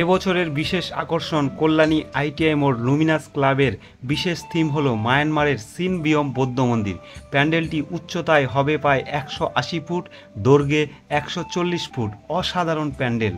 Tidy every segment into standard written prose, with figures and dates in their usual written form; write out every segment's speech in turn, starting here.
এবছরের বিশেষ আকর্ষণ কল্যাণী আইটিআই মোড় লুমিনাস ক্লাবের বিশেষ থিম হলো মায়ানমারের সিনবিয়ম বৌদ্ধ মন্দির। প্যান্ডেলটি উচ্চতায় হবে প্রায় 180 ফুট, দৈর্ঘ্যে 140 ফুট। অসাধারণ প্যান্ডেল।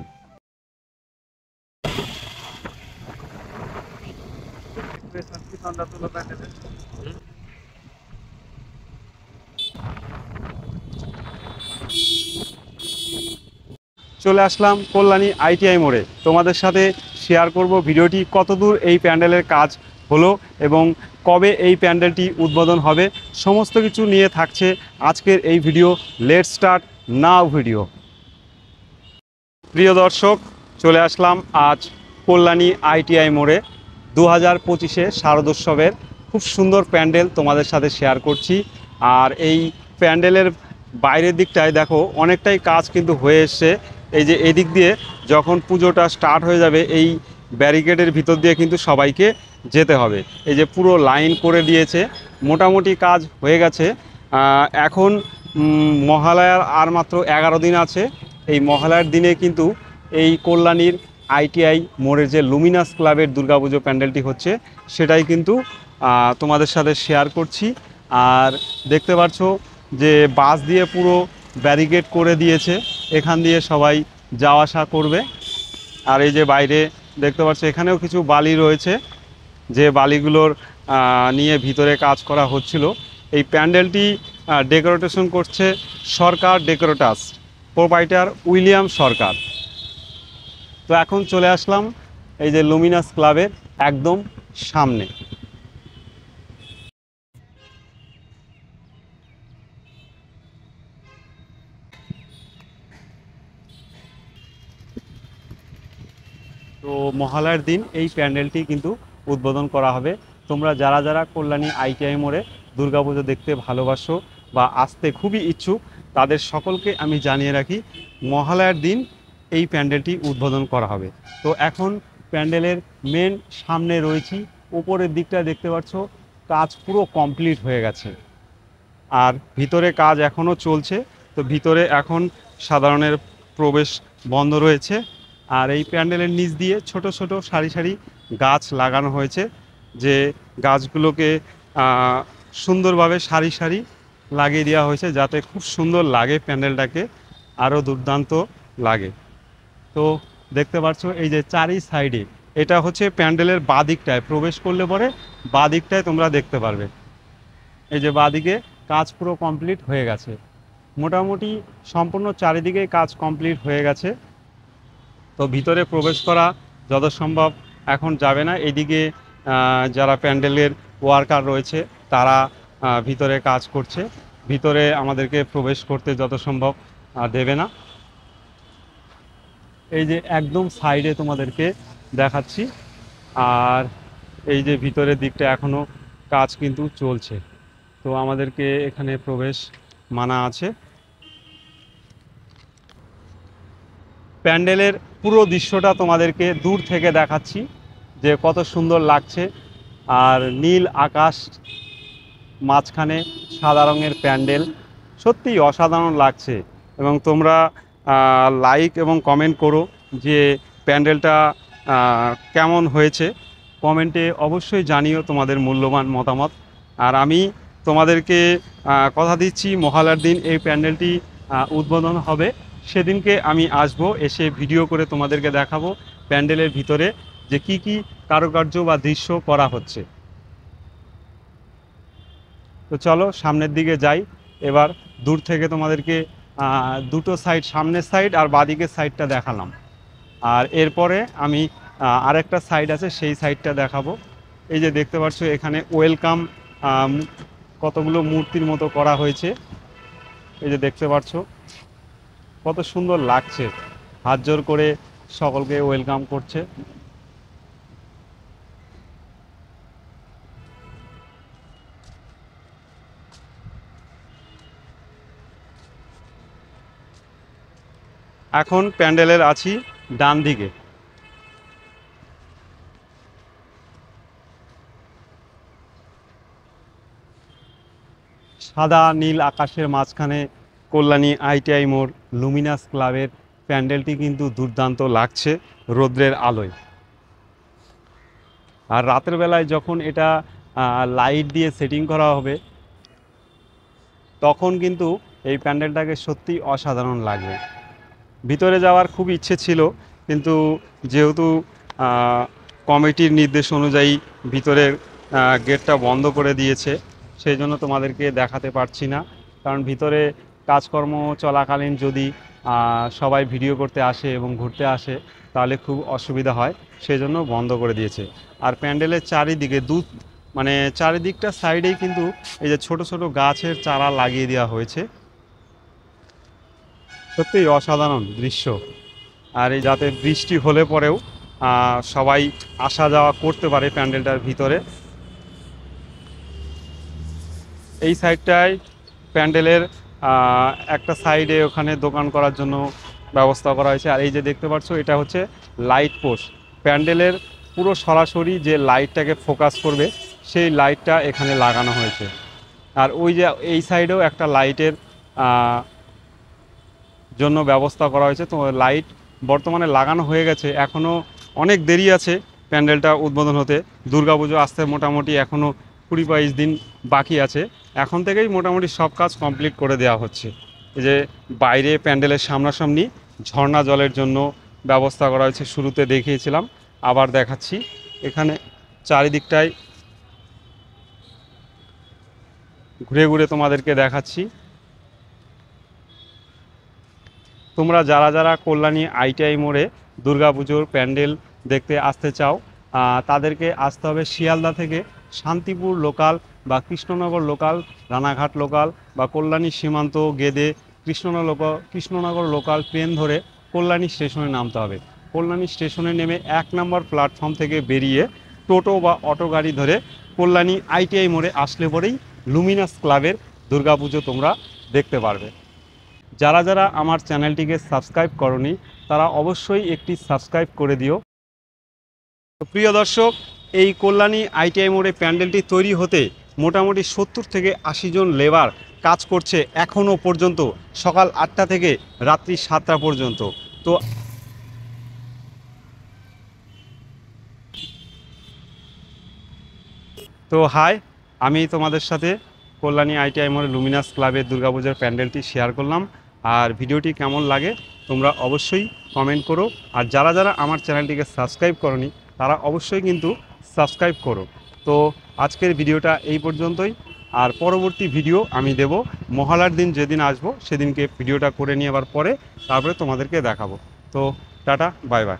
চলে আসলাম কল্যাণী আইটিআই মোড়ে। তোমাদের সাথে শেয়ার করব ভিডিওটি কতদূর এই প্যান্ডেলের কাজ হলো এবং কবে এই প্যান্ডেলটি উদ্বোধন হবে, সমস্ত কিছু নিয়ে থাকছে আজকের এই video. Let's start now video. প্রিয় দর্শক, চলে আসলাম আজ কল্যাণী আইটিআই মোড়ে 2025 শারদোৎসবের খুব সুন্দর প্যান্ডেল তোমাদের সাথে শেয়ার করছি। আর এই প্যান্ডেলের বাইরের দিকটায় দেখো অনেকটাই কাজ কিন্তু হয়ে এসছে। এই যে এদিক দিয়ে যখন পুজোটা স্টার্ট হয়ে যাবে, এই ব্যারিকেডের ভিতর দিয়ে কিন্তু সবাইকে যেতে হবে। এই যে পুরো লাইন করে দিয়েছে, মোটামুটি কাজ হয়ে গেছে। এখন মহালয়ার আর মাত্র 11 দিন আছে। এই মহালয়ার দিনে কিন্তু এই কল্যাণীর আইটিআই মোড়ের যে লুমিনাস ক্লাবের দুর্গাপুজো প্যান্ডেলটি হচ্ছে, সেটাই কিন্তু তোমাদের সাথে শেয়ার করছি। আর দেখতে পাচ্ছ যে বাস দিয়ে পুরো ব্যারিকেড করে দিয়েছে, এখান দিয়ে সবাই যাওয়া আসা করবে। আর এই যে বাইরে দেখতে পাচ্ছ এখানেও কিছু বালি রয়েছে, যে বালিগুলোর নিয়ে ভিতরে কাজ করা হচ্ছিল। এই প্যান্ডেলটি ডেকোরেশন করছে সরকার ডেকোরেটার্স, প্রোপাইটার উইলিয়াম সরকার। তো এখন চলে আসলাম এই যে লুমিনাস ক্লাবের একদম সামনে। তো মহালয়ার দিন এই প্যান্ডেলটি কিন্তু উদ্বোধন করা হবে। তোমরা যারা যারা কল্যাণী আইটিআই মোড়ে দুর্গাপুজো দেখতে ভালোবাসো বা আসতে খুবই ইচ্ছুক, তাদের সকলকে আমি জানিয়ে রাখি মহালয়ার দিন এই প্যান্ডেলটি উদ্বোধন করা হবে। তো এখন প্যান্ডেলের মেন সামনে রয়েছি। উপরের দিকটা দেখতে পাচ্ছ কাজ পুরো কমপ্লিট হয়ে গেছে, আর ভিতরে কাজ এখনও চলছে। তো ভিতরে এখন সাধারণের প্রবেশ বন্ধ রয়েছে। আর এই প্যান্ডেলের নিচ দিয়ে ছোট ছোট সারি সারি গাছ লাগানো হয়েছে, যে গাছগুলোকে সুন্দরভাবে সারি সারি লাগিয়ে দেওয়া হয়েছে, যাতে খুব সুন্দর লাগে প্যান্ডেলটাকে, আরও দুর্দান্ত লাগে। তো দেখতে পাচ্ছ এই যে চারি সাইডে, এটা হচ্ছে প্যান্ডেলের বাঁ দিকটায় প্রবেশ করলে পরে বাঁ দিকটায় তোমরা দেখতে পারবে। এই যে বাঁদিকে কাজ পুরো কমপ্লিট হয়ে গেছে, মোটামুটি সম্পূর্ণ চারিদিকে কাজ কমপ্লিট হয়ে গেছে। তো ভিতরে প্রবেশ করা যত সম্ভব এখন যাবে না। এদিকে যারা প্যান্ডেলের ওয়ার্কার রয়েছে তারা ভিতরে কাজ করছে, ভিতরে আমাদেরকে প্রবেশ করতে যত সম্ভব দেবে না। এই যে একদম সাইডে তোমাদেরকে দেখাচ্ছি। আর এই যে ভিতরের দিকটা এখনও কাজ কিন্তু চলছে, তো আমাদেরকে এখানে প্রবেশ মানা আছে। প্যান্ডেলের পুরো দৃশ্যটা তোমাদেরকে দূর থেকে দেখাচ্ছি, যে কত সুন্দর লাগছে। আর নীল আকাশ, মাঝখানে সাদা রঙের প্যান্ডেল, সত্যিই অসাধারণ লাগছে। এবং তোমরা লাইক এবং কমেন্ট করো যে প্যান্ডেলটা কেমন হয়েছে, কমেন্টে অবশ্যই জানিও তোমাদের মূল্যবান মতামত। আর আমি তোমাদেরকে কথা দিচ্ছি, মহালয়ার দিন এই প্যান্ডেলটি উদ্বোধন হবে। সেদিনকে আমি আসব, এসে ভিডিও করে তোমাদেরকে দেখাবো প্যান্ডেলের ভিতরে যে কি কি কারুকার্য বা দৃশ্য করা হচ্ছে। তো চলো সামনের দিকে যাই। এবার দূর থেকে তোমাদেরকে দুটো সাইড, সামনের সাইড আর বাঁদিকের সাইডটা দেখালাম। আর এরপরে আমি আরেকটা সাইড আছে, সেই সাইডটা দেখাবো। এই যে দেখতে পাচ্ছ এখানে ওয়েলকাম কতগুলো মূর্তির মতো করা হয়েছে, এই যে দেখতে পাচ্ছ কত সুন্দর লাগছে, হাত জোর করে সকলকে ওয়েলকাম করছে। এখন প্যান্ডেলের আছি ডান দিকে। সাদা নীল আকাশের মাঝখানে কল্যাণী আইটিআই মোড় লুমিনাস ক্লাবের প্যান্ডেলটি কিন্তু দুর্দান্ত লাগছে রৌদ্রের আলোয়। আর রাতের বেলায় যখন এটা লাইট দিয়ে সেটিং করা হবে তখন কিন্তু এই প্যান্ডেলটাকে সত্যি অসাধারণ লাগবে। ভিতরে যাওয়ার খুব ইচ্ছে ছিল, কিন্তু যেহেতু কমিটির নির্দেশ অনুযায়ী ভিতরের গেটটা বন্ধ করে দিয়েছে, সেই জন্য তোমাদেরকে দেখাতে পারছি না। কারণ ভিতরে কাজকর্ম চলাকালীন যদি সবাই ভিডিও করতে আসে এবং ঘুরতে আসে তাহলে খুব অসুবিধা হয়, সেই জন্য বন্ধ করে দিয়েছে। আর প্যান্ডেলের চারিদিকে মানে চারিদিকটা সাইডেই কিন্তু এই যে ছোট ছোট গাছের চারা লাগিয়ে দেওয়া হয়েছে। সত্যিই অসাধারণ দৃশ্য। আর এই যাতে বৃষ্টি হলে পরেও সবাই আসা যাওয়া করতে পারে প্যান্ডেলটার ভিতরে। এই সাইডটায় প্যান্ডেলের একটা সাইডে ওখানে দোকান করার জন্য ব্যবস্থা করা হয়েছে। আর এই যে দেখতে পাচ্ছ এটা হচ্ছে লাইট পোস্ট, প্যান্ডেলের পুরো সরাসরি যে লাইটটাকে ফোকাস করবে সেই লাইটটা এখানে লাগানো হয়েছে। আর ওই যে এই সাইডেও একটা লাইটের জন্য ব্যবস্থা করা হয়েছে। তো লাইট বর্তমানে লাগানো হয়ে গেছে, এখনও অনেক দেরি আছে প্যান্ডেলটা উদ্বোধন হতে। দুর্গাপুজো আসতে মোটামুটি এখনও 20-22 দিন বাকি আছে। এখন থেকেই মোটামুটি সব কাজ কমপ্লিট করে দেওয়া হচ্ছে। এই যে বাইরে প্যান্ডেলের সামনাসামনি ঝর্ণা জলের জন্য ব্যবস্থা করা হয়েছে, শুরুতে দেখিয়েছিলাম, আবার দেখাচ্ছি। এখানে চারিদিকটায় ঘুরে ঘুরে তোমাদেরকে দেখাচ্ছি। তোমরা যারা যারা কল্যাণী আইটিআই মোড়ে দুর্গাপুজোর প্যান্ডেল দেখতে আসতে চাও তাদেরকে আসতে হবে শিয়ালদা থেকে শান্তিপুর লোকাল বা কৃষ্ণনগর লোকাল, রানাঘাট লোকাল বা কল্যাণী সীমান্ত গেদে কৃষ্ণনগর লোকাল ট্রেন ধরে কল্যাণী স্টেশনে নামতে হবে। কল্যাণী স্টেশনে নেমে 1 নম্বর প্ল্যাটফর্ম থেকে বেরিয়ে টোটো বা অটো গাড়ি ধরে কল্যাণী আইটিআই মোড়ে আসলে পরেই লুমিনাস ক্লাবের দুর্গাপুজো তোমরা দেখতে পারবে। যারা যারা আমার চ্যানেলটিকে সাবস্ক্রাইব করনি তারা অবশ্যই একটি সাবস্ক্রাইব করে দিও। প্রিয় দর্শক, এই কল্যাণী আইটিআই মোড়ে প্যান্ডেলটি তৈরি হতে মোটামুটি 70 থেকে 80 জন লেবার কাজ করছে এখনও পর্যন্ত, সকাল 8টা থেকে রাত্রি 7টা পর্যন্ত। তো হাই, আমি তোমাদের সাথে কল্যাণী আইটিআই মোড়ে লুমিনাস ক্লাবের দুর্গাপূজার প্যান্ডেলটি শেয়ার করলাম। আর ভিডিওটি কেমন লাগে তোমরা অবশ্যই কমেন্ট করো। আর যারা যারা আমার চ্যানেলটিকে সাবস্ক্রাইব করনি তারা অবশ্যই কিন্তু সাবস্ক্রাইব করো। তো আজকের ভিডিওটা এই পর্যন্তই। আর পরবর্তী ভিডিও আমি দেব মহালয়ার দিন, যেদিন আসবো সেদিনকে ভিডিওটা করে নিয়ে আবার পরে তারপরে তোমাদেরকে দেখাবো। তো টাটা, বাই বাই।